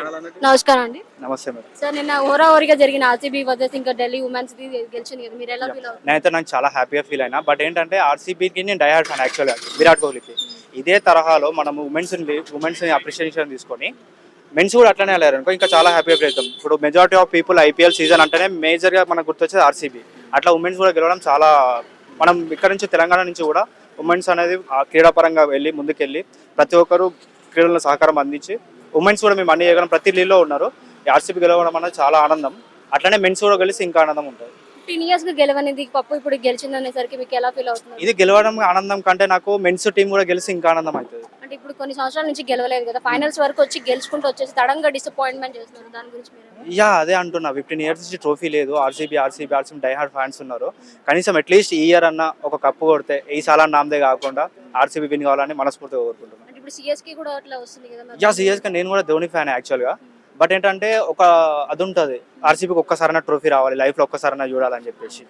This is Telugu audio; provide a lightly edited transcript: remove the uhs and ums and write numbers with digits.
నమస్కారం అండి. నమస్తే మేడం. సార్ నిన్న హోరాహోరీగా జరిగిన ఆర్సీబీ వర్సెస్ ఇంకా ఢిల్లీ ఉమెన్స్ ది గెలిచింది కదా, మీరు ఎలా ఫీల్ అవుతుంది? నేనైతే నాకు చాలా హ్యాపీగా ఫీల్ అయినా. బట్ ఏంటంటే ఆర్సీబీకి నేను డైహార్డ్ ఫ్యాన్ యాక్చువల్గా విరాట్ కోహ్లీకి. ఇదే తరహాలో మనం ఉమెన్స్ అప్రిషియేషన్ తీసుకొని మెన్స్ కూడా అట్లనే వెళ్ళారు అనుకో ఇంకా చాలా హ్యాపీగా ఫీల్ అవుతాం. ఇప్పుడు majority of people IPL season అంటేనే మేజర్గా మనకు గుర్తొచ్చేది ఆర్సీబీ. అట్లా ఉమెన్స్ కూడా గెలవడం చాలా, మనం ఇక్కడ నుంచి తెలంగాణ నుంచి కూడా ఉమెన్స్ అనేది క్రీడాపరంగా వెళ్ళి ముందుకెళ్ళి ప్రతి ఒక్కరు క్రీడలను సహకారం అందించి ఉమెన్స్ కూడా మేము అన్ని చేయగలం ప్రతి లీగ్లో ఉన్నారు. ఆర్సీబీ గెలవడం అనేది చాలా ఆనందం. అట్లనే మెన్స్ కూడా కలిసి ఇంకా ఆనందం ఉంటుంది. 15 years గా గెలవనిది పప్పు ఇప్పుడు గెలిచింది అనేసరికి మీకు ఎలా ఫీల్ అవుతుంది? ఇది గెలవడం ఆనందం కంటే నాకు మెన్స్ టీం కూడా గెలిచి ఇంకా ఆనందం అవుతుంది. అంటే ఇప్పుడు కొన్ని సంవత్సరాల నుంచి గెలవలేదు కదా, ఫైనల్స్ వరకు వచ్చి గెలుచుకుంటూ వచ్చేసి సడన్ గా డిసప్పాయింట్మెంట్ చేస్తున్నారు, దాని గురించి మీరు? అదే అంటున్నా, 15 years నుంచి ట్రోఫీ లేదు. ఆర్సీబీ డైహార్డ్ ఫ్యాన్స్ ఉన్నారు. కనీసం అట్లీస్ట్ ఈ ఇయర్ అన్న ఒక కప్పు కొడితే ఈ సాలా నామదే కాకుండా ఆర్సీబీ విన్ కావాలని మనస్ఫూర్తిగా కోరుకుంటున్నాను. అంటే ఇప్పుడు సిఎస్కే కూడా అట్లా వస్తుంది కదా. సిఎస్కే నేను కూడా ధోని ఫ్యాన్ యాక్చువల్గా. బట్ ఏంటంటే ఒక అది ఉంటుంది, ఆర్సీబీకి ఒక్కసారైనా ట్రోఫీ రావాలి, లైఫ్లో ఒక్కసారైనా చూడాలని చెప్పేసి.